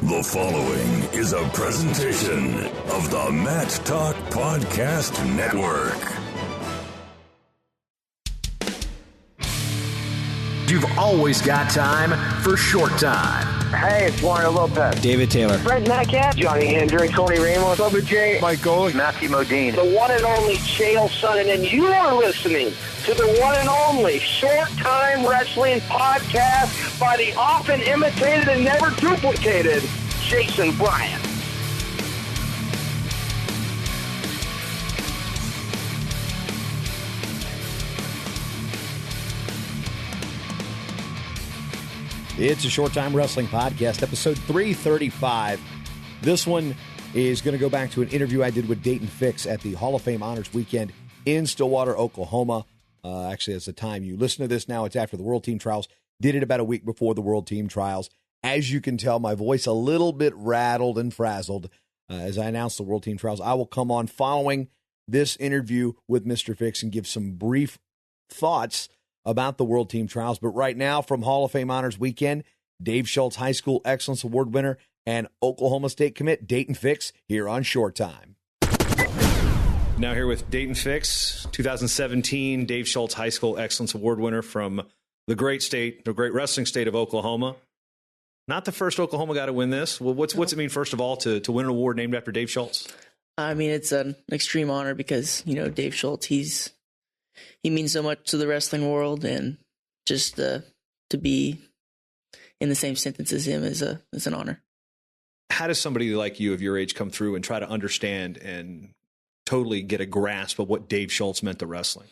The following is a presentation of the Matt Talk Podcast Network. You've always got time for Short Time. Hey, it's Mario Lopez. David Taylor. Brent Metcalf. Johnny Hendricks. Tony Ramos. Bubba J. Mike Golick. Matthew Modine. The one and only Chael Sonnen, and you are listening to the one and only Short Time Wrestling Podcast by the often imitated and never duplicated Jason Bryant. It's a Short Time Wrestling Podcast, episode 335. This one is going to go back to an interview I did with Daton Fix at the Hall of Fame Honors Weekend in Stillwater, Oklahoma. Actually, as the time you listen to this now, it's after the World Team Trials. Did it about a week before the World Team Trials. As you can tell, my voice a little bit rattled and frazzled as I announced the World Team Trials. I will come on following this interview with Mr. Fix and give some brief thoughts about the World Team Trials. But right now, from Hall of Fame Honors Weekend, Dave Schultz High School Excellence Award winner and Oklahoma State commit Daton Fix here on Short Time. Now here with Daton Fix, 2017 Dave Schultz High School Excellence Award winner from the great wrestling state of Oklahoma. Not the first Oklahoma guy to win this. Well, what's it mean, first of all, to win an award named after Dave Schultz? I mean, it's an extreme honor because, Dave Schultz, he means so much to the wrestling world, and just to be in the same sentence as him is an honor. How does somebody like you of your age come through and try to understand and totally get a grasp of what Dave Schultz meant to wrestling?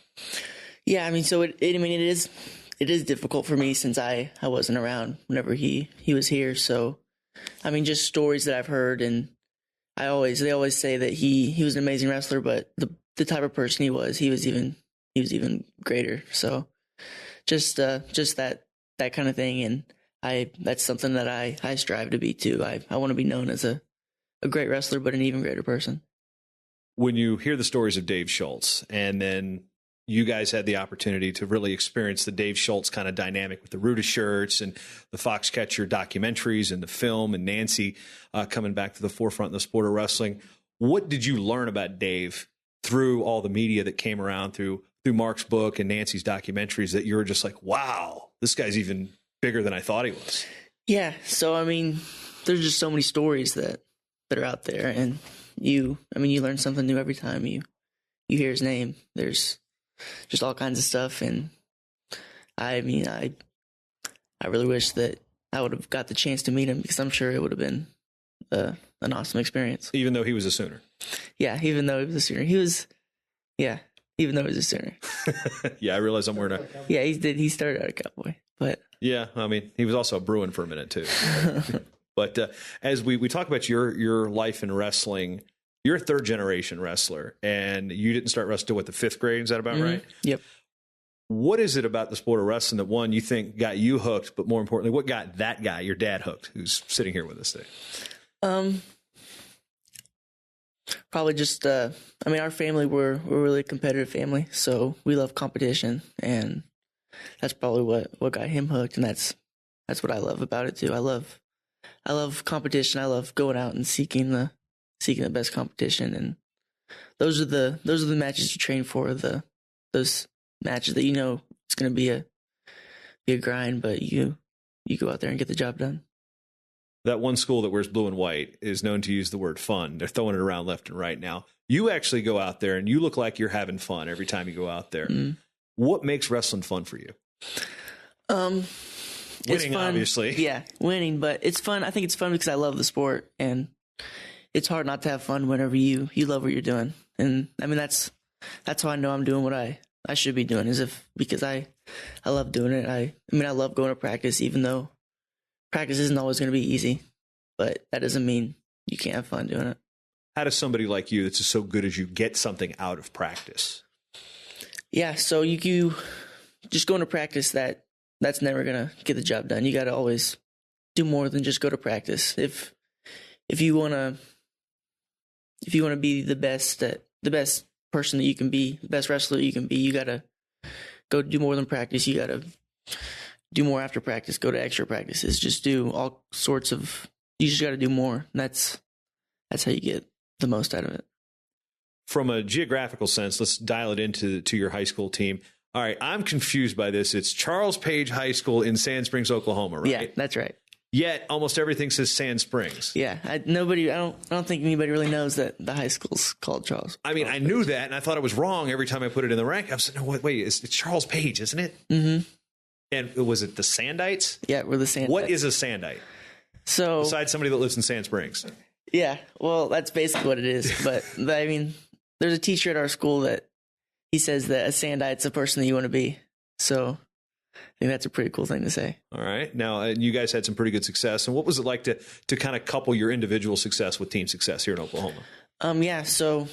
Yeah, I mean, so it is difficult for me since I wasn't around whenever he was here. So, I mean, just stories that I've heard, and they always say that he was an amazing wrestler, but the type of person he was even greater. So just that kind of thing. And that's something that I strive to be too. I want to be known as a great wrestler, but an even greater person. When you hear the stories of Dave Schultz, and then you guys had the opportunity to really experience the Dave Schultz kind of dynamic with the Ruda shirts and the Foxcatcher documentaries and the film and Nancy coming back to the forefront of the sport of wrestling, what did you learn about Dave through all the media that came around through Mark's book and Nancy's documentaries that you were just like, wow, this guy's even bigger than I thought he was? Yeah. So, I mean, there's just so many stories that are out there, and you learn something new every time you hear his name. There's just all kinds of stuff. And I mean, I really wish that I would have got the chance to meet him, because I'm sure it would have been an awesome experience. Even though he was a Sooner. Yeah. Even though he was a Sooner, even though he was a Sooner. Yeah, I realize I'm wearing a... Yeah, he started out a Cowboy, but... Yeah, I mean, he was also a Bruin for a minute, too. But as we talk about your life in wrestling, you're a third-generation wrestler, and you didn't start wrestling until, the fifth grade? Is that about right? Yep. What is it about the sport of wrestling that, one, you think got you hooked, but more importantly, what got that guy, your dad, hooked, who's sitting here with us today? Probably just, our family, we're a really competitive family, so we love competition, and that's probably what got him hooked, and that's what I love about it too. I love competition. I love going out and seeking the best competition, and those are the matches you train for. Those matches that it's going to be a grind, but you go out there and get the job done. That one school that wears blue and white is known to use the word fun. They're throwing it around left and right now. You actually go out there and you look like you're having fun every time you go out there. Mm. What makes wrestling fun for you? Winning, it's fun, obviously. Yeah, winning, but it's fun. I think it's fun because I love the sport, and it's hard not to have fun whenever you love what you're doing. And I mean, that's how I know I'm doing what I should be doing, because I love doing it. I love going to practice, even though practice isn't always going to be easy, but that doesn't mean you can't have fun doing it. How does somebody like you that's so good as you get something out of practice? Yeah, so you just going to practice, that's never going to get the job done. You got to always do more than just go to practice. If you want to be the best person that you can be, the best wrestler you can be, you got to go do more than practice. You got to do more after practice, go to extra practices, just do all sorts of you just got to do more. That's how you get the most out of it. From a geographical sense, let's dial it into your high school team. All right, I'm confused by this. It's Charles Page High School in Sand Springs, Oklahoma, right? Yeah, that's right. Yet almost everything says Sand Springs. Yeah, I don't think anybody really knows that the high school's called Charles. I mean, I knew that, and I thought it was wrong every time I put it in the rank. I was like, no, wait, it's Charles Page, isn't it? Mm-hmm. And was it the Sandites? Yeah, we're the Sandites. What is a Sandite? So, besides somebody that lives in Sand Springs. Yeah, well, that's basically what it is. But I mean, there's a teacher at our school that he says that a Sandite's a person that you want to be. So I think that's a pretty cool thing to say. All right. Now, you guys had some pretty good success. And what was it like to kind of couple your individual success with team success here in Oklahoma? Yeah, so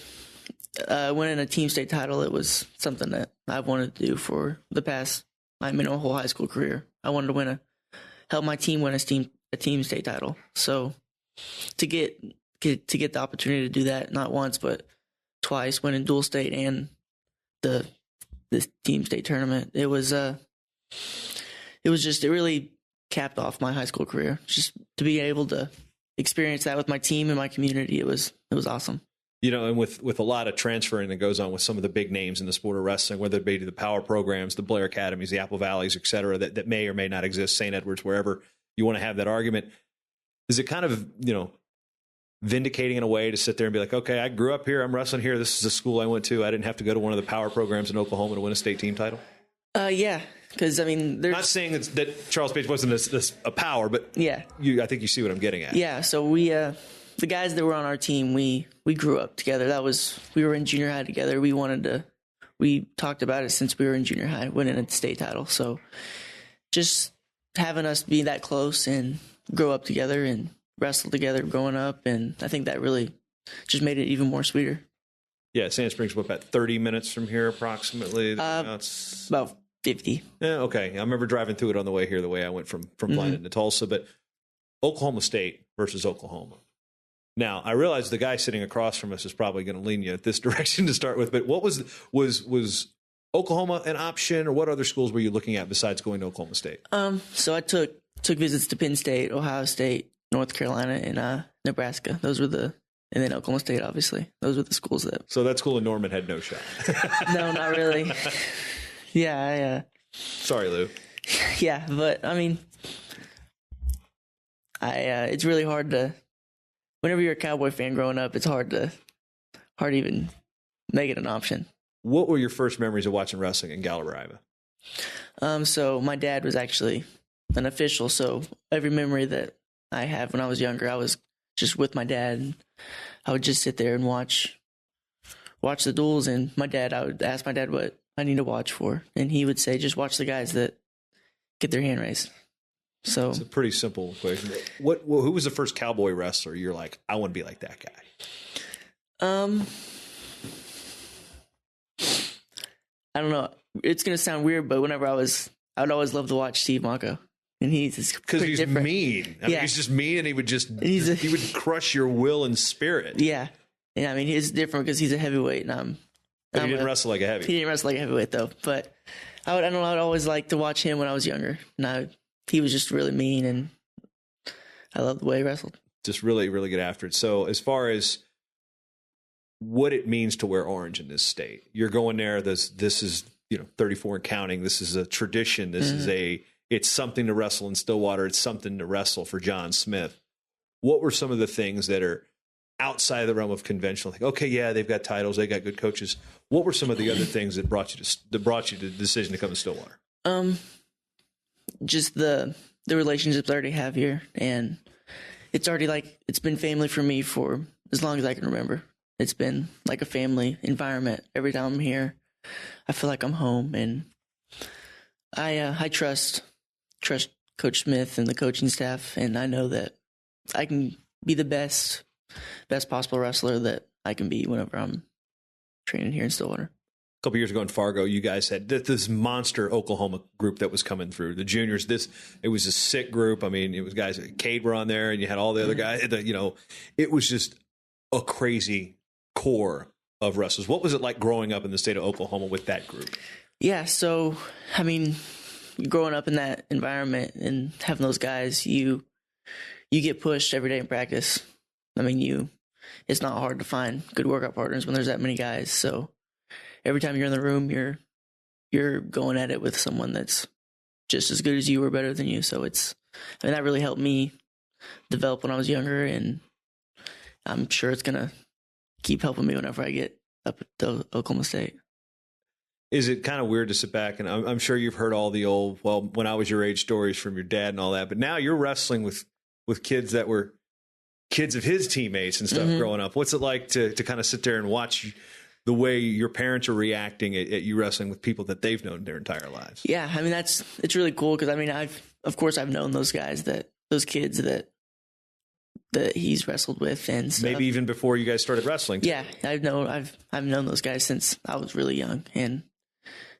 winning a team state title, it was something that I've wanted to do for the past, my whole high school career. I wanted to help my team win a team state title. So to get the opportunity to do that, not once, but twice, winning dual state and this team state tournament, it really capped off my high school career. Just to be able to experience that with my team and my community, it was awesome. You know, and with a lot of transferring that goes on with some of the big names in the sport of wrestling, whether it be to the power programs, the Blair Academies, the Apple Valleys, et cetera, that may or may not exist, St. Edwards, wherever you want to have that argument, is it kind of, vindicating in a way to sit there and be like, okay, I grew up here, I'm wrestling here, this is the school I went to, I didn't have to go to one of the power programs in Oklahoma to win a state team title? Yeah, because, I mean, there's... Not saying that Charles Page wasn't a power, but yeah, I think you see what I'm getting at. Yeah, so we, the guys that were on our team, we grew up together. We were in junior high together. We talked about it since we were in junior high, winning a state title. So just having us be that close and grow up together and wrestle together growing up, and I think that really just made it even more sweeter. Yeah, Sand Springs, about 30 minutes from here approximately? About 50. Yeah, okay. I remember driving through it on the way here, the way I went from Blinded to Tulsa, but Oklahoma State versus Oklahoma. Now, I realize the guy sitting across from us is probably going to lean you at this direction to start with, but what was Oklahoma an option, or what other schools were you looking at besides going to Oklahoma State? So I took visits to Penn State, Ohio State, North Carolina, and Nebraska. And then Oklahoma State, obviously. Those were the schools that... So that school in Norman had no shot. No, not really. Yeah, Sorry, Lou. Yeah, but, I mean, it's really hard to... Whenever you're a Cowboy fan growing up, it's hard to even make it an option. What were your first memories of watching wrestling in Galariva? So my dad was actually an official, so every memory that I have when I was younger, I was just with my dad, and I would just sit there and watch the duels, and I would ask my dad what I need to watch for, and he would say, just watch the guys that get their hand raised. So it's a pretty simple equation. Who was the first Cowboy wrestler you're like, I want to be like that guy? I don't know. It's going to sound weird, but I would always love to watch Steve Mocco. And because he's different. mean. I mean, he's just mean, and he would crush your will and spirit. Yeah. And I mean, he's different because he's a heavyweight, and he didn't wrestle like a heavy. He didn't wrestle like a heavyweight though. But I'd always like to watch him when I was younger. He was just really mean, and I loved the way he wrestled. Just really, really get after it. So as far as what it means to wear orange in this state, you're going there. This is 34 and counting. This is a tradition. This is it's something to wrestle in Stillwater. It's something to wrestle for John Smith. What were some of the things that are outside of the realm of conventional? Like, okay, yeah, they've got titles, they got good coaches. What were some of the other things that brought you to the decision to come to Stillwater? Just the relationships I already have here, and it's already it's been family for me for as long as I can remember. It's been like a family environment. Every time I'm here, I feel like I'm home, and I trust Coach Smith and the coaching staff, and I know that I can be the best possible wrestler that I can be whenever I'm training here in Stillwater. A couple years ago in Fargo, you guys had this monster Oklahoma group that was coming through. The juniors, it was a sick group. I mean, it was guys, Cade were on there, and you had all the other guys. It was just a crazy core of wrestlers. What was it like growing up in the state of Oklahoma with that group? Yeah, so, I mean, growing up in that environment and having those guys, you you get pushed every day in practice. I mean, it's not hard to find good workout partners when there's that many guys. So every time you're in the room, you're going at it with someone that's just as good as you or better than you. So that really helped me develop when I was younger, and I'm sure it's going to keep helping me whenever I get up to Oklahoma State. Is it kind of weird to sit back, and I'm sure you've heard all the old, well, when I was your age stories from your dad and all that, but now you're wrestling with kids that were kids of his teammates and stuff growing up. What's it like to kind of sit there and watch the way your parents are reacting at you wrestling with people that they've known their entire lives? Yeah, I mean, it's really cool because, I mean, I've known those guys, those kids that he's wrestled with, and stuff. Maybe even before you guys started wrestling too. Yeah, I've known those guys since I was really young, and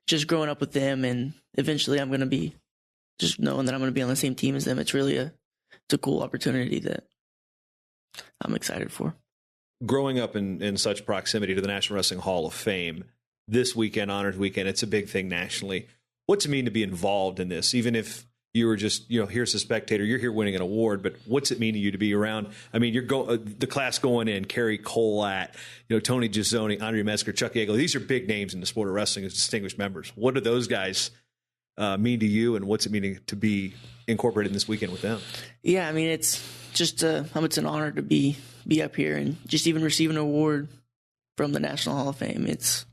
just growing up with them, and eventually I'm going to be just knowing that I'm going to be on the same team as them. It's really it's a cool opportunity that I'm excited for. Growing up in such proximity to the National Wrestling Hall of Fame, this weekend, Honors Weekend, it's a big thing nationally. What's it mean to be involved in this? Even if you were just, here's a spectator, you're here winning an award, but what's it mean to you to be around? I mean, the class going in, Kerry Colatt, Tony Gizzoni, Andre Metzger, Chuck Yeagle, these are big names in the sport of wrestling as distinguished members. What do those guys mean to you, and what's it mean to be incorporated in this weekend with them? Yeah, I mean, it's just it's an honor to be up here and just even receive an award from the National Hall of Fame. It's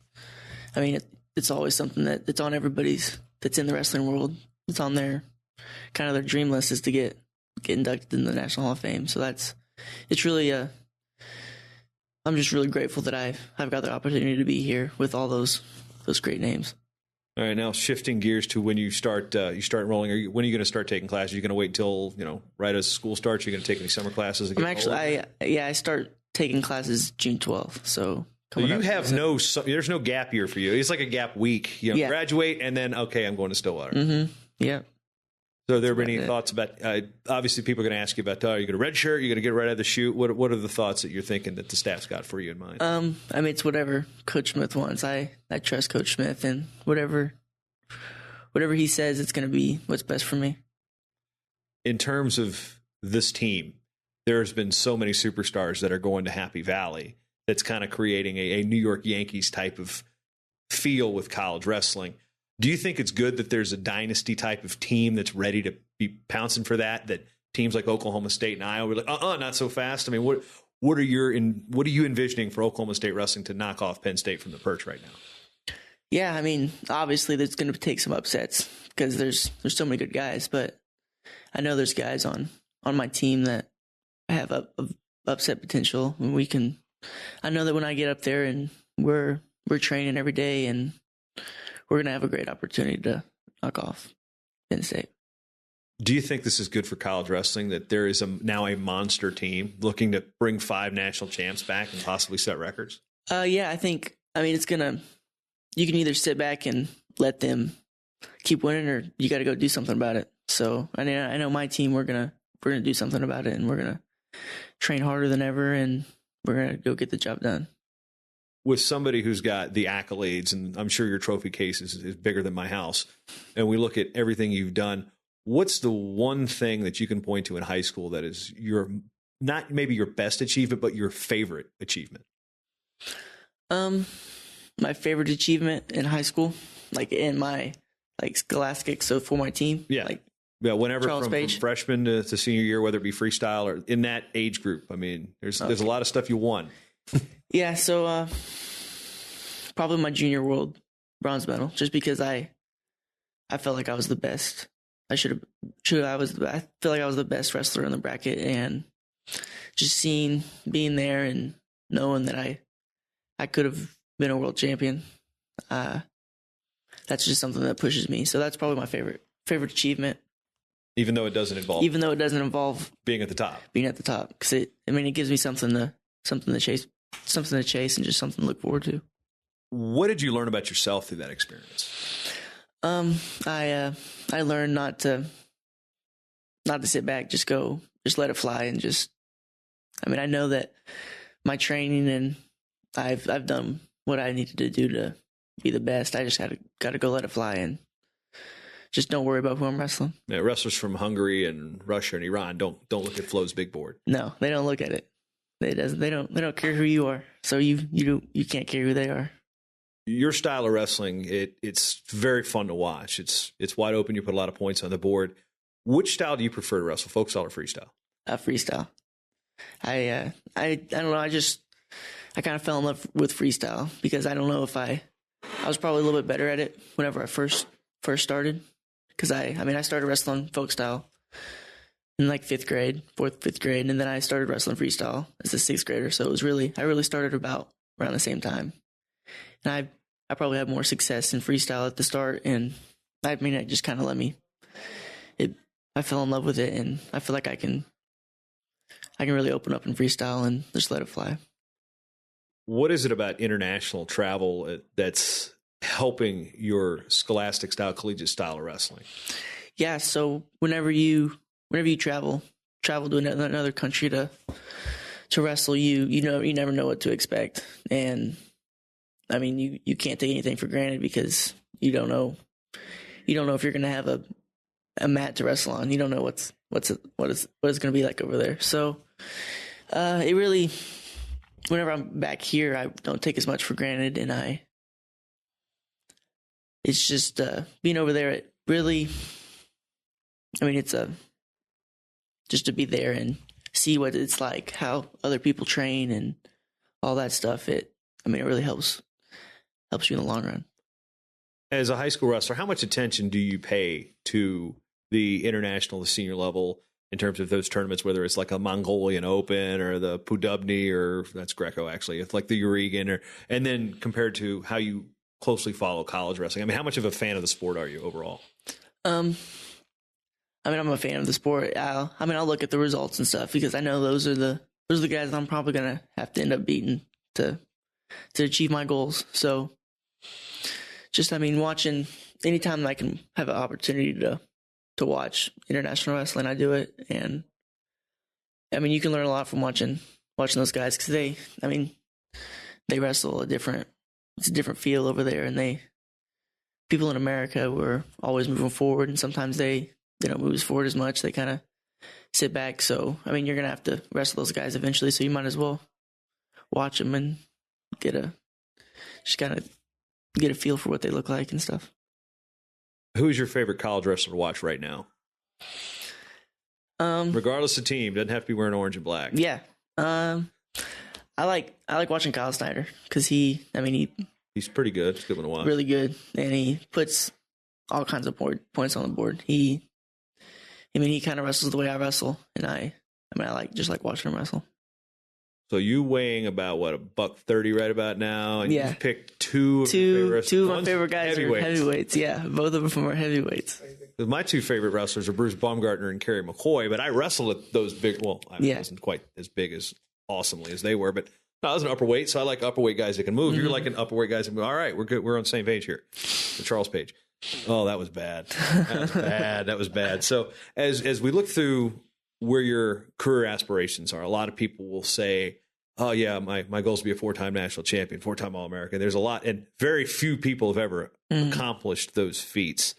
always something that's on everybody's that's in the wrestling world. It's on their kind of their dream list is to get inducted in the National Hall of Fame. So it's really I'm just really grateful that I've got the opportunity to be here with all those great names. All right, now shifting gears to when you start rolling. When are you going to start taking classes? Are you going to wait until right as school starts? Are you going to take any summer classes? I start taking classes June 12th. So you have there's no gap year for you. It's like a gap week. Graduate and then okay, I'm going to Stillwater. Mm-hmm. Yeah. So are there any thoughts about? Obviously, people are going to ask you about. Are you going to redshirt? Are you going to get right out of the chute? What are the thoughts that you're thinking that the staff's got for you in mind? It's whatever Coach Smith wants. I trust Coach Smith, and whatever he says, it's going to be what's best for me. In terms of this team, there's been so many superstars that are going to Happy Valley. That's kind of creating a New York Yankees type of feel with college wrestling. Do you think it's good that there's a dynasty type of team that's ready to be pouncing for that teams like Oklahoma State and Iowa are like, not so fast? I mean, what are you envisioning for Oklahoma State wrestling to knock off Penn State from the perch right now? Yeah, I mean, obviously there's going to take some upsets because there's so many good guys, but I know there's guys on my team that have upset potential, and I know that when I get up there and we're training every day, and we're going to have a great opportunity to knock off Penn State. Do you think this is good for college wrestling, that there is now a monster team looking to bring 5 national champs back and possibly set records? Yeah, it's going to – you can either sit back and let them keep winning, or you got to go do something about it. So, I know my team, we're going to do something about it, and we're going to train harder than ever, and we're going to go get the job done. With somebody who's got the accolades, and I'm sure your trophy case is bigger than my house, and we look at everything you've done, what's the one thing that you can point to in high school that is not maybe your best achievement, but your favorite achievement? My favorite achievement in high school, like in my scholastic, so for my team, whenever from freshman to senior year, whether it be freestyle or in that age group. I mean, there's a lot of stuff you won. Yeah, so probably my junior world bronze medal, just because I felt like I was the best. I feel like I was the best wrestler in the bracket, and just being there and knowing that I could have been a world champion. That's just something that pushes me. So that's probably my favorite achievement. Even though it doesn't involve being at the top, because it gives me something to chase. Something to chase and just something to look forward to. What did you learn about yourself through that experience? I learned not to sit back, just let it fly, and I know that my training and I've done what I needed to do to be the best. I just got to go let it fly and just don't worry about who I'm wrestling. Yeah, wrestlers from Hungary and Russia and Iran don't look at Flo's big board. No, they don't look at it. They don't care who you are. So you can't care who they are. Your style of wrestling, it's very fun to watch. It's wide open. You put a lot of points on the board. Which style do you prefer to wrestle, folk style or freestyle? Freestyle. I don't know. I kind of fell in love with freestyle because I don't know if I was probably a little bit better at it whenever I first started. Because I started wrestling folk style in like 5th grade, 5th grade, and then I started wrestling freestyle as a 6th grader. So I really started about around the same time. And I probably had more success in freestyle at the start, and it just kind of I fell in love with it, and I feel like I can really open up in freestyle and just let it fly. What is it about international travel that's helping your scholastic style, collegiate style of wrestling? Yeah, so whenever you travel to another country to wrestle, you never know what to expect, and you can't take anything for granted because you don't know if you're going to have a mat to wrestle on. You don't know what it's going to be like over there. So it really, whenever I'm back here, I don't take as much for granted, and it's just being over there. It really, it's just to be there and see what it's like, how other people train and all that stuff. It really helps you in the long run. As a high school wrestler, how much attention do you pay to the international, the senior level, in terms of those tournaments, whether it's like a Mongolian Open or the Pudubny, or that's Greco actually, it's like the Urigan, and then compared to how you closely follow college wrestling? How much of a fan of the sport are you overall? I'm a fan of the sport. I'll look at the results and stuff because I know those are the guys I'm probably gonna have to end up beating to achieve my goals. So just watching anytime I can have an opportunity to watch international wrestling, I do it. And you can learn a lot from watching those guys because they wrestle it's a different feel over there, and people in America were always moving forward, and sometimes they don't move as forward as much. They kind of sit back. So you're gonna have to wrestle those guys eventually, so you might as well watch them and get a feel for what they look like and stuff. Who's your favorite college wrestler to watch right now? Regardless of team, doesn't have to be wearing orange and black. Yeah. I like watching Kyle Snyder because he's pretty good. It's a good one to watch. Really good, and he puts all kinds of points on the board. He kind of wrestles the way I wrestle, and I like watching him wrestle. So you weighing about $130 right about now, and you picked two of my favorite guys are heavyweights. Yeah, both of them are heavyweights. My two favorite wrestlers are Bruce Baumgartner and Kerry McCoy, but I wrestled at those big. Well, I wasn't quite as big as awesomely as they were, but I was an upperweight, so I like upperweight guys that can move. Mm-hmm. You're like an upperweight guys that move. All right, we're good. We're on the same page here. The Charles Page. Oh, that was bad. That was bad. So as we look through where your career aspirations are, a lot of people will say, oh yeah, my goal is to be a 4-time national champion, 4-time All-American. There's a lot, and very few people have ever accomplished those feats.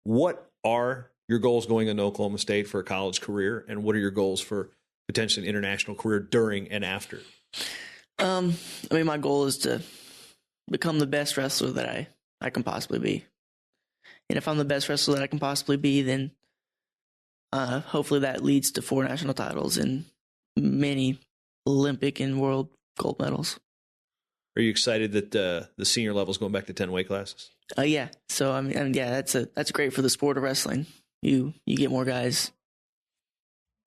What are your goals going into Oklahoma State for a college career, and what are your goals for potentially an international career during and after? My goal is to become the best wrestler that I can possibly be. And if I'm the best wrestler that I can possibly be, then hopefully that leads to 4 national titles and many Olympic and world gold medals. Are you excited that the senior level is going back to 10 weight classes? Yeah. So that's great for the sport of wrestling. You get more guys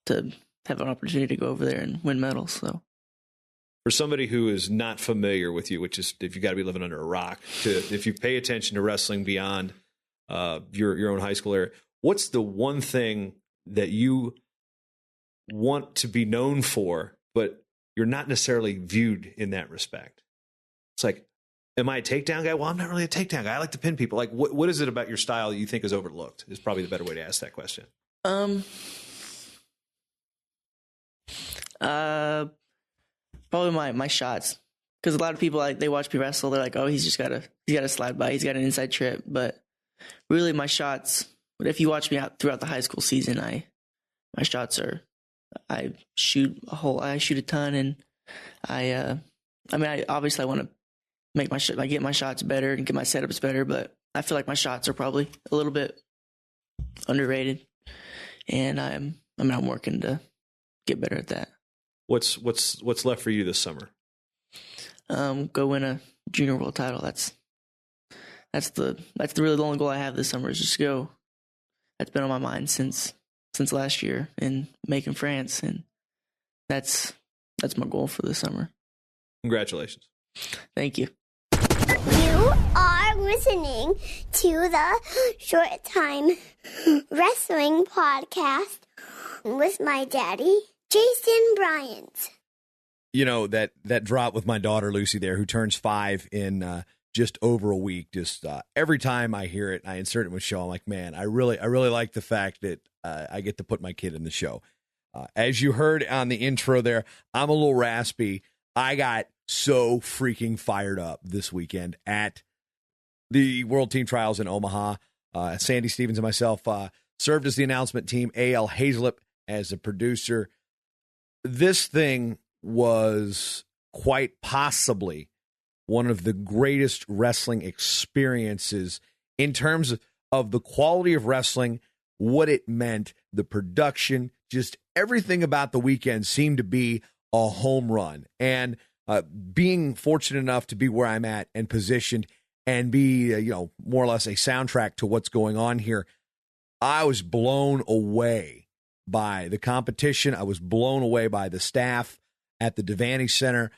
to have an opportunity to go over there and win medals. So for somebody who is not familiar with you, which is if you got to be living under a rock, if you pay attention to wrestling beyond your own high school area, what's the one thing that you want to be known for, but you're not necessarily viewed in that respect? It's like, am I a takedown guy? Well, I'm not really a takedown guy. I like to pin people. Like, what is it about your style that you think is overlooked? Is probably the better way to ask that question. Probably my shots, because a lot of people they watch me wrestle. They're like, oh, he's got a slide by. He's got an inside trip. But really my shots, if you watch me out throughout the high school season, my shots are, I shoot a ton, and I obviously I want to get my shots better and get my setups better, but I feel like my shots are probably a little bit underrated, and I'm working to get better at that. What's left for you this summer? Go win a junior world title. That's really the only goal I have this summer, is just go. That's been on my mind since last year in Macon, France, and that's my goal for this summer. Congratulations. Thank you. You are listening to the Short Time Wrestling Podcast with my daddy, Jason Bryant. You know, that drop with my daughter, Lucy, there, who turns 5 in just over a week. Just every time I hear it, I insert it with show. I'm like, man, I really like the fact that I get to put my kid in the show. As you heard on the intro there, I'm a little raspy. I got so freaking fired up this weekend at the World Team Trials in Omaha. Sandy Stevens and myself served as the announcement team, A.L. Hazlip as a producer. This thing was quite possibly one of the greatest wrestling experiences in terms of the quality of wrestling, what it meant, the production, just everything about the weekend seemed to be a home run. And being fortunate enough to be where I'm at and positioned and be, more or less a soundtrack to what's going on here, I was blown away by the competition. I was blown away by the staff at the Devaney Center.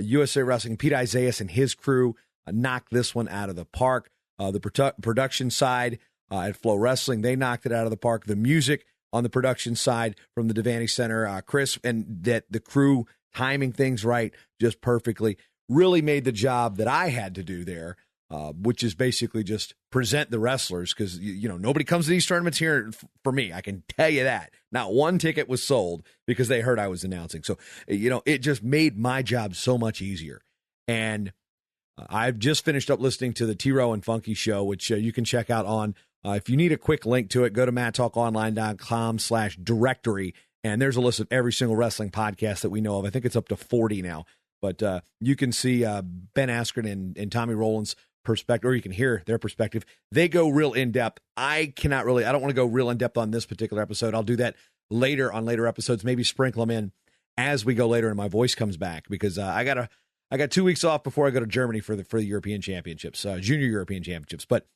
USA Wrestling, Pete Isaias and his crew knocked this one out of the park. The production side at Flow Wrestling, they knocked it out of the park. The music on the production side from the Devaney Center, Chris and the crew timing things right just perfectly, really made the job that I had to do there, which is basically just present the wrestlers, because nobody comes to these tournaments here for me. I can tell you that. Not one ticket was sold because they heard I was announcing. So, it just made my job so much easier. And I've just finished up listening to the T-Row and Funky show, which you can check out on, if you need a quick link to it, go to matttalkonline.com/directory, and there's a list of every single wrestling podcast that we know of. I think it's up to 40 now. But you can see Ben Askren and Tommy Rowland's perspective, or you can hear their perspective. They go real in-depth. I don't want to go real in-depth on this particular episode. I'll do that later on later episodes, maybe sprinkle them in as we go later and my voice comes back, because I got 2 weeks off before I go to Germany for the European Championships, Junior European Championships. But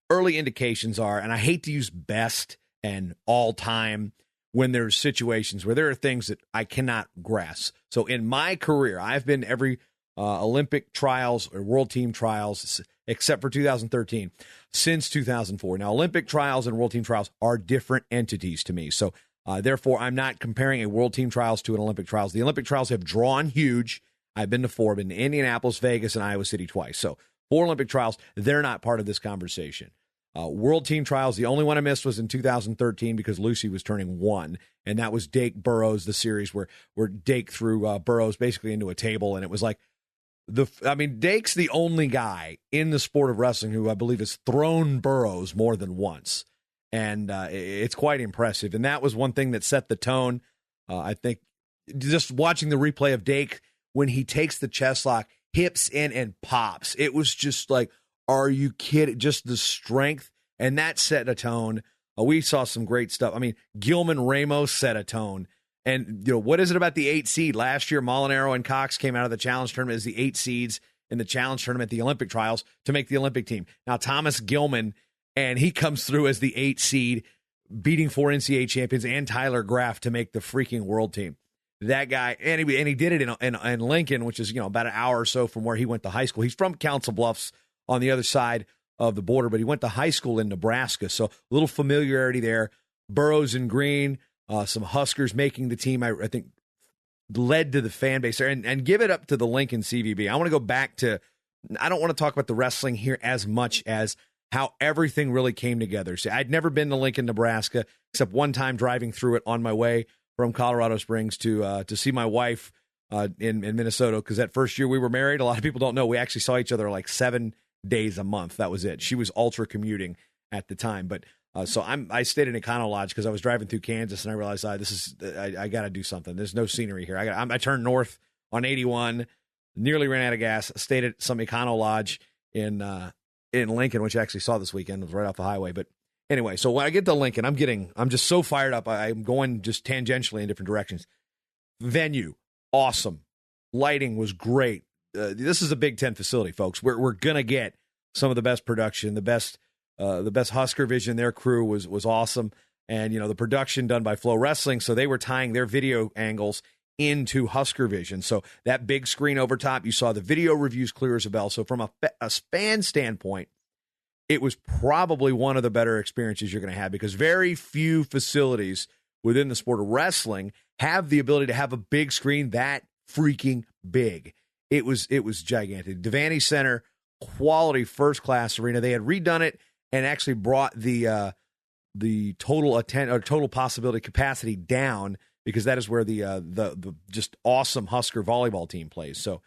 early indications are, and I hate to use best and all-time when there's situations where there are things that I cannot grasp. So in my career, I've been every Olympic trials or World Team Trials, except for 2013, since 2004. Now, Olympic trials and World Team Trials are different entities to me. So therefore, I'm not comparing a World Team Trials to an Olympic trials. The Olympic trials have drawn huge. I've been to 4. I've been to Indianapolis, Vegas, and Iowa City twice. So 4 Olympic trials, they're not part of this conversation. World Team Trials, the only one I missed was in 2013 because Lucy was turning 1, and that was Dake Burroughs, the series where Dake threw Burroughs basically into a table, and it was like, Dake's the only guy in the sport of wrestling who I believe has thrown Burroughs more than once, and it's quite impressive, and that was one thing that set the tone. I think just watching the replay of Dake when he takes the chest lock, hips in and pops, it was just like, are you kidding? Just the strength, and that set a tone. We saw some great stuff. Gilman Ramos set a tone. And, what is it about the 8 seed? Last year, Molinaro and Cox came out of the challenge tournament as the 8 seeds in the challenge tournament, the Olympic trials, to make the Olympic team. Now, Thomas Gilman, and he comes through as the 8 seed, beating 4 NCAA champions and Tyler Graff to make the freaking world team. That guy, and he did it in Lincoln, which is, about an hour or so from where he went to high school. He's from Council Bluffs on the other side of the border, but he went to high school in Nebraska, so a little familiarity there. Burroughs and Green, some Huskers making the team, I think, led to the fan base there. And give it up to the Lincoln CVB. I want to go back to, I don't want to talk about the wrestling here as much as how everything really came together. See, I'd never been to Lincoln, Nebraska, except one time driving through it on my way from Colorado Springs to see my wife in Minnesota, because that first year we were married, a lot of people don't know, we actually saw each other like 7 days a month. That was it. She was ultra commuting, at the time. But so I stayed in Econo Lodge because I was driving through Kansas and I realized I got to do something. There's no scenery here. I turned north on 81, nearly ran out of gas. Stayed at some Econo Lodge in Lincoln, which I actually saw this weekend. It was right off the highway. But anyway, so when I get to Lincoln, I'm just so fired up. I'm going just tangentially in different directions. Venue, awesome. Lighting was great. This is a Big Ten facility, folks. We're gonna get some of the best production, the best Husker Vision. Their crew was awesome, and the production done by Flow Wrestling. So they were tying their video angles into Husker Vision. So that big screen over top, you saw the video reviews clear as a bell. So from a fan standpoint, it was probably one of the better experiences you're going to have, because very few facilities within the sport of wrestling have the ability to have a big screen that freaking big. It was gigantic. Devaney Center, quality first class arena. They had redone it and actually brought the total possibility capacity down, because that is where the just awesome Husker volleyball team plays. So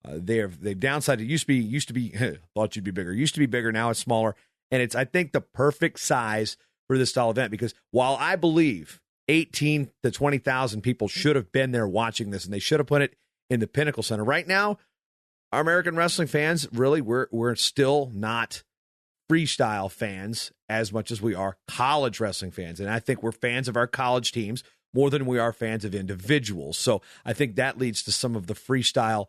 they've downsized. It used to be thought you'd be bigger. Used to be bigger. Now it's smaller, and it's, I think, the perfect size for this style event, because while I believe 18 to 20,000 people should have been there watching this, and they should have put it in the Pinnacle Center. Right now, our American wrestling fans, really, we're still not freestyle fans as much as we are college wrestling fans. And I think we're fans of our college teams more than we are fans of individuals. So I think that leads to some of the freestyle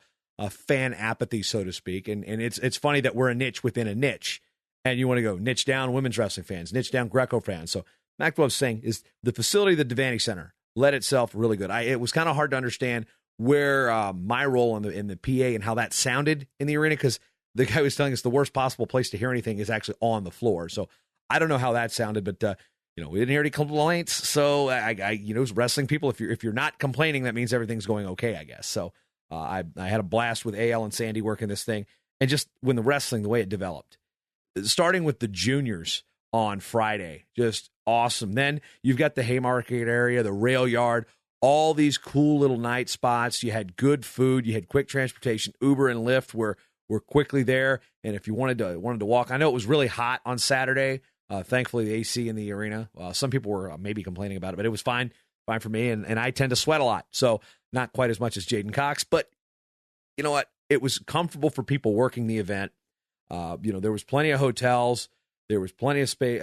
fan apathy, so to speak. And it's funny that we're a niche within a niche. And you want to go niche down women's wrestling fans, niche down Greco fans. So Mac, what I was saying is the facility, the Devaney Center, led itself really good. It was kind of hard to understand where my role in the PA and how that sounded in the arena, because the guy was telling us the worst possible place to hear anything is actually on the floor. So I don't know how that sounded, but we didn't hear any complaints. So I wrestling people, if you're not complaining, that means everything's going okay, I guess. So I had a blast with AL and Sandy working this thing, and just when the wrestling, the way it developed, starting with the juniors on Friday, just awesome. Then you've got the Haymarket area, the rail yard, all these cool little night spots. You had good food, you had quick transportation. Uber and Lyft were quickly there, and if you wanted to walk, I know it was really hot on Saturday. Thankfully, the AC in the arena. Some people were maybe complaining about it, but it was fine for me. And I tend to sweat a lot, so not quite as much as Jaden Cox. But you know what? It was comfortable for people working the event. There was plenty of hotels. There was plenty of space.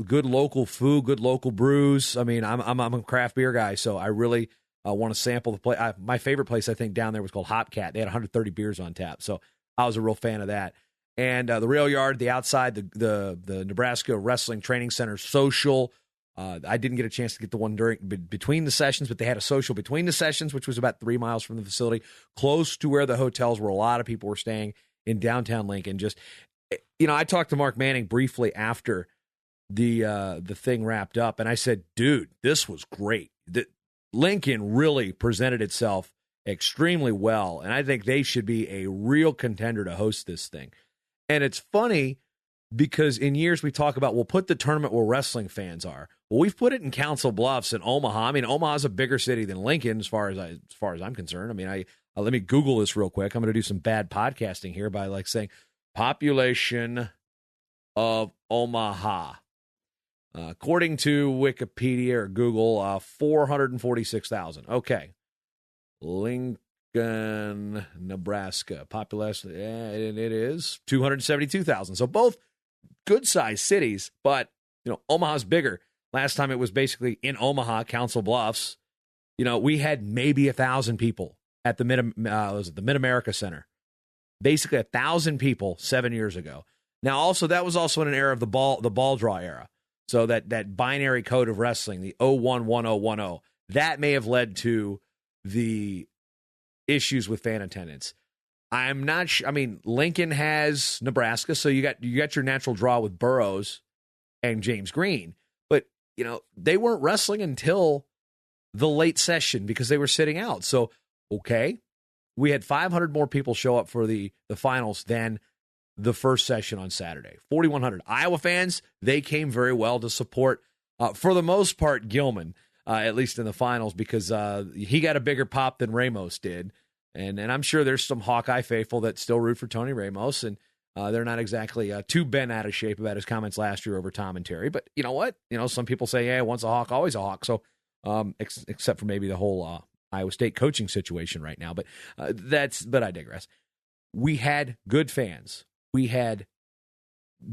Good local food, good local brews. I mean, I'm a craft beer guy, so I really want to sample the place. My favorite place, I think, down there was called Hopcat. They had 130 beers on tap, so I was a real fan of that. And the rail yard, the outside, the Nebraska Wrestling Training Center social. I didn't get a chance to get the one between the sessions, but they had a social between the sessions, which was about 3 miles from the facility, close to where the hotels were. A lot of people were staying in downtown Lincoln. Just, I talked to Mark Manning briefly after the thing wrapped up, and I said, dude, this was great. Lincoln really presented itself extremely well, and I think they should be a real contender to host this thing. And it's funny because in years we talk about, we'll put the tournament where wrestling fans are. Well, we've put it in Council Bluffs and Omaha. I mean, Omaha's a bigger city than Lincoln as far as I'm concerned. I mean, let me Google this real quick. I'm going to do some bad podcasting here by saying population of Omaha. According to Wikipedia or Google, 446,000. Okay. Lincoln, Nebraska. Population, it is 272,000. So both good-sized cities, but, Omaha's bigger. Last time it was basically in Omaha, Council Bluffs. We had maybe 1,000 people at the Mid-America Center. Basically 1,000 people 7 years ago. Now, also, that was also in an era of the ball draw era. So that binary code of wrestling, the 011010, that may have led to the issues with fan attendance. I'm not sure. I mean, Lincoln has Nebraska, so you got your natural draw with Burroughs and James Green. But, they weren't wrestling until the late session because they were sitting out. So, okay, we had 500 more people show up for the finals than the first session on Saturday. 4,100. Iowa fans, they came very well to support, for the most part, Gilman, at least in the finals, because he got a bigger pop than Ramos did. And I'm sure there's some Hawkeye faithful that still root for Tony Ramos. And They're not exactly too bent out of shape about his comments last year over Tom and Terry. But you know what? Some people say, yeah, once a Hawk, always a Hawk. So except for maybe the whole Iowa State coaching situation right now. But but I digress. We had good fans. We had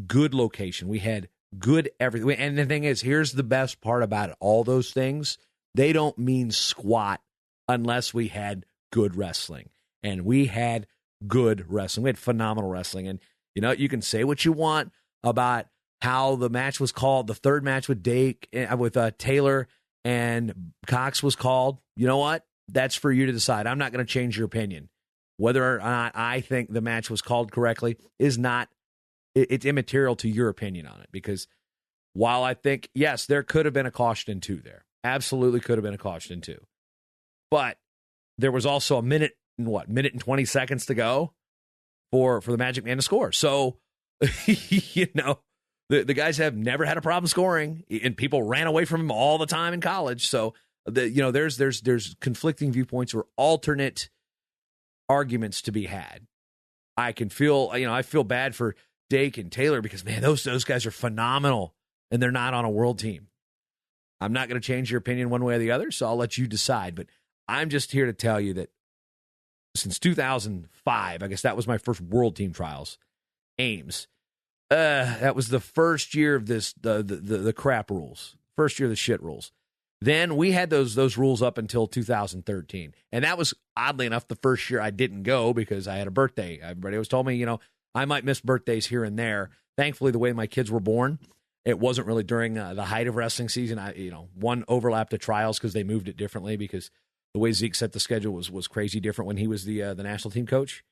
good location. We had good everything. And the thing is, here's the best part about it. All those things, they don't mean squat unless we had good wrestling. And we had good wrestling. We had phenomenal wrestling. And, you can say what you want about how the match was called. The third match with Taylor and Cox was called. You know what? That's for you to decide. I'm not going to change your opinion. Whether or not I think the match was called correctly is not, it's immaterial to your opinion on it. Because while I think, yes, there could have been a caution in 2 there. Absolutely could have been a caution in 2. But there was also a minute and 20 seconds to go for the Magic Man to score. So, the guys have never had a problem scoring, and people ran away from him all the time in college. So, there's conflicting viewpoints or alternate arguments to be had. I can feel, I feel bad for Dake and Taylor because, man, those guys are phenomenal, and they're not on a world team. I'm not going to change your opinion one way or the other, so I'll let you decide. But I'm just here to tell you that since 2005, I guess that was my first world team trials, Ames. That was the first year of the crap rules, first year of the shit rules. Then we had those rules up until 2013. And that was, oddly enough, the first year I didn't go because I had a birthday. Everybody always told me, I might miss birthdays here and there. Thankfully, the way my kids were born, it wasn't really during the height of wrestling season. One overlapped the trials because they moved it differently because the way Zeke set the schedule was crazy different when he was the national team coach.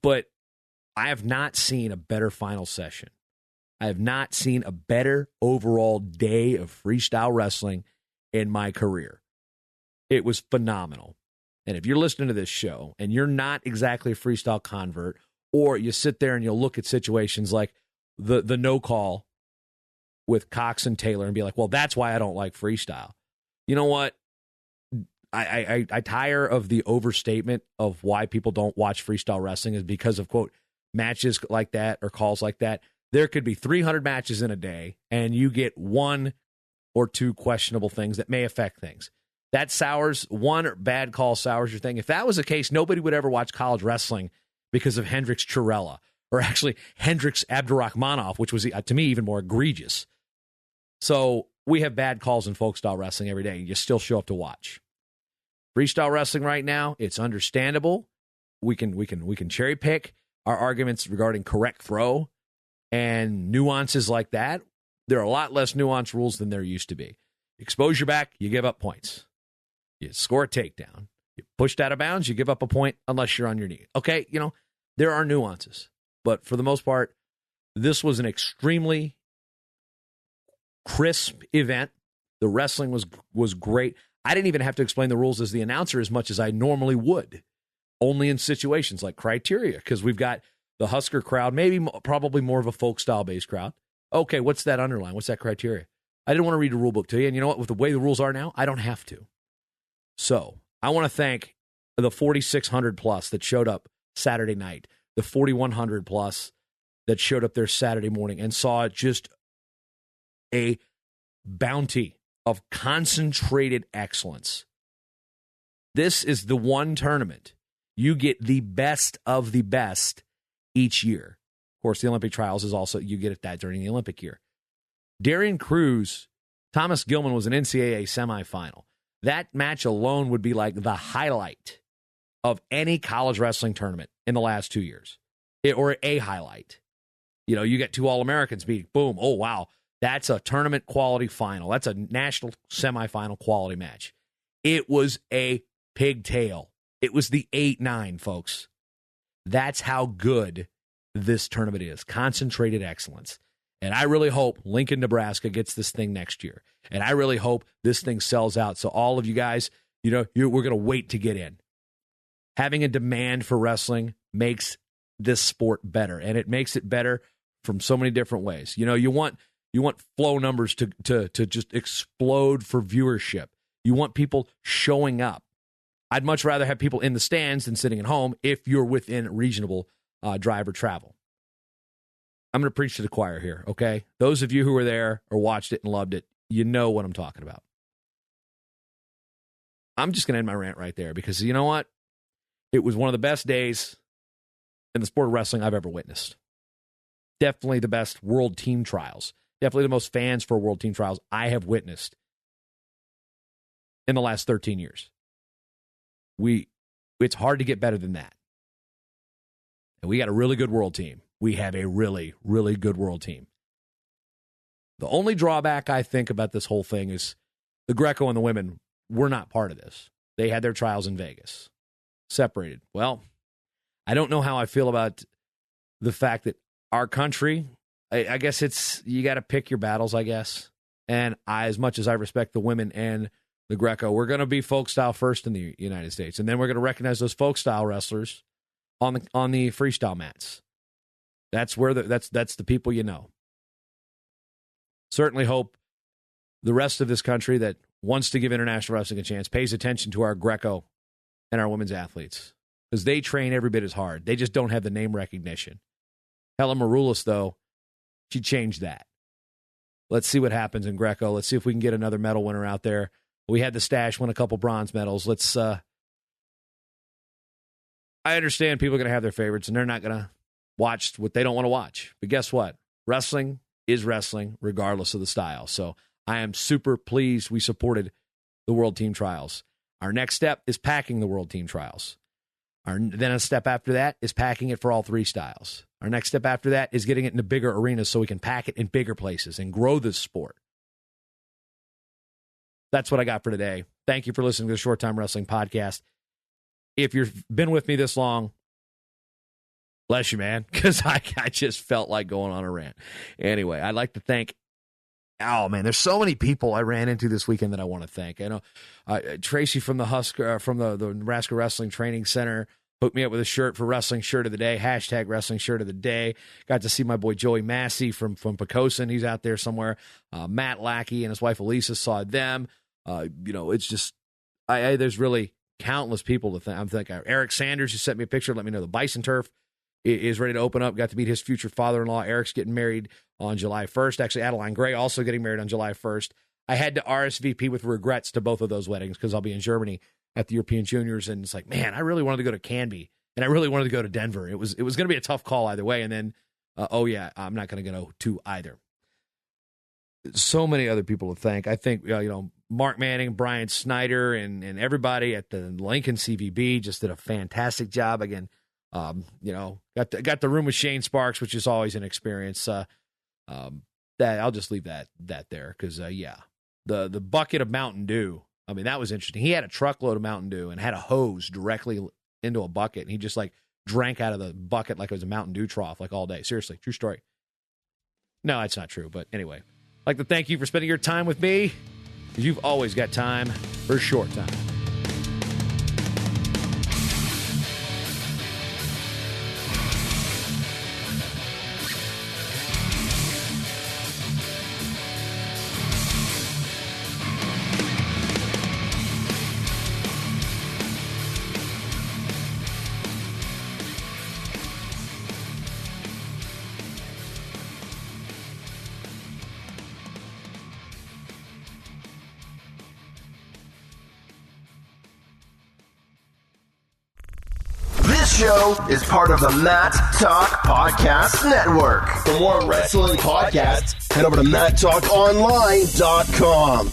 But I have not seen a better final session. I have not seen a better overall day of freestyle wrestling in my career. It was phenomenal. And if you're listening to this show and you're not exactly a freestyle convert, or you sit there and you'll look at situations like the no call with Cox and Taylor and be like, well, that's why I don't like freestyle. You know what? I tire of the overstatement of why people don't watch freestyle wrestling is because of, quote, matches like that or calls like that. There could be 300 matches in a day, and you get 1 or 2 questionable things that may affect things. That sours, one bad call sours your thing. If that was the case, nobody would ever watch college wrestling because of Hendrix Chirella, or actually Hendrix Abdurakhmanov, which was, to me, even more egregious. So we have bad calls in folk style wrestling every day, and you still show up to watch. Freestyle wrestling right now, it's understandable. We can cherry pick our arguments regarding correct throw and nuances like that. There are a lot less nuanced rules than there used to be. Expose your back, you give up points. You score a takedown. You pushed out of bounds, you give up a point unless you're on your knee. Okay, there are nuances. But for the most part, this was an extremely crisp event. The wrestling was great. I didn't even have to explain the rules as the announcer as much as I normally would, only in situations like criteria, because we've got the Husker crowd, probably more of a folk style based crowd. Okay, what's that underline? What's that criteria? I didn't want to read the rule book to you, and you know what? With the way the rules are now, I don't have to. So I want to thank the 4,600 plus that showed up Saturday night, the 4,100 plus that showed up there Saturday morning and saw just a bounty of concentrated excellence. This is the one tournament you get the best of the best each year. Of course, the Olympic trials is also, you get that during the Olympic year. Darian Cruz, Thomas Gilman was an NCAA semifinal. That match alone would be like the highlight of any college wrestling tournament in the last 2 years, or a highlight. You get 2 All-Americans beat, boom, oh, wow. That's a tournament quality final. That's a national semifinal quality match. It was a pigtail. It was the 8-9, folks. That's how good this tournament is. Concentrated excellence. And I really hope Lincoln, Nebraska gets this thing next year. And I really hope this thing sells out. So all of you guys, we're going to wait to get in. Having a demand for wrestling makes this sport better. And it makes it better from so many different ways. You want flow numbers to just explode for viewership. You want people showing up. I'd much rather have people in the stands than sitting at home if you're within reasonable drive or travel. I'm going to preach to the choir here, okay? Those of you who were there or watched it and loved it, you know what I'm talking about. I'm just going to end my rant right there because you know what? It was one of the best days in the sport of wrestling I've ever witnessed. Definitely the best world team trials. Definitely the most fans for world team trials I have witnessed in the last 13 years. It's hard to get better than that. And we got a really good world team. We have a really, really good world team. The only drawback I think about this whole thing is the Greco and the women were not part of this. They had their trials in Vegas, separated. Well, I don't know how I feel about the fact that our country, I guess you got to pick your battles, I guess. And as much as I respect the women and the Greco, we're going to be folk style first in the United States. And then we're going to recognize those folk style wrestlers on the freestyle mats. That's where that's the people you know. Certainly hope the rest of this country that wants to give international wrestling a chance pays attention to our Greco and our women's athletes because they train every bit as hard. They just don't have the name recognition. Helen Maroulis, though, she changed that. Let's see what happens in Greco. Let's see if we can get another medal winner out there. We had the stash, win a couple bronze medals. I understand people are going to have their favorites, and they're not going to watch what they don't want to watch. But guess what? Wrestling is wrestling, regardless of the style. So I am super pleased we supported the World Team Trials. Our next step is packing the World Team Trials. Then a step after that is packing it for all three styles. Our next step after that is getting it into bigger arenas so we can pack it in bigger places and grow this sport. That's what I got for today. Thank you for listening to the Short Time Wrestling Podcast. If you've been with me this long, bless you, man, because I just felt like going on a rant. Anyway, I'd like to thank, there's so many people I ran into this weekend that I want to thank. I know Tracy from the Nebraska Wrestling Training Center hooked me up with a shirt for Wrestling Shirt of the Day, # Wrestling Shirt of the Day. Got to see my boy Joey Massey from Pocosin. He's out there somewhere. Matt Lackey and his wife Elisa saw them. It's just, there's really countless people to thank. I'm thinking Eric Sanders, who sent me a picture, let me know the Bison Turf is ready to open up. Got to meet his future father-in-law. Eric's getting married on July 1st. Actually, Adeline Gray also getting married on July 1st. I had to RSVP with regrets to both of those weddings because I'll be in Germany at the European Juniors, and it's like, man, I really wanted to go to Canby, and I really wanted to go to Denver. It was going to be a tough call either way, and then, I'm not going to go to either. So many other people to thank. I think, Mark Manning, Brian Snyder, and everybody at the Lincoln CVB just did a fantastic job. Again, got the room with Shane Sparks, which is always an experience. That I'll just leave that there because, the bucket of Mountain Dew. I mean, that was interesting. He had a truckload of Mountain Dew and had a hose directly into a bucket, and he just drank out of the bucket like it was a Mountain Dew trough all day. Seriously, true story. No, that's not true, but anyway. I'd like to thank you for spending your time with me. You've always got time for Short Time. Show is part of the Matt Talk Podcast Network. For more wrestling podcasts, head over to MattTalkOnline.com.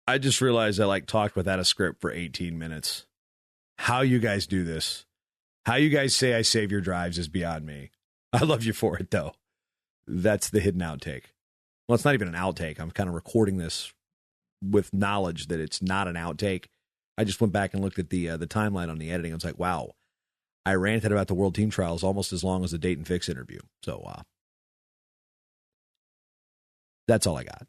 I just realized I talked without a script for 18 minutes. How you guys do this, how you guys say I save your drives is beyond me. I love you for it, though. That's the hidden outtake. Well, it's not even an outtake. I'm kind of recording this with knowledge that it's not an outtake. I just went back and looked at the timeline on the editing. I was like, wow, I ranted about the World Team Trials almost as long as the Daton Fix interview. So that's all I got.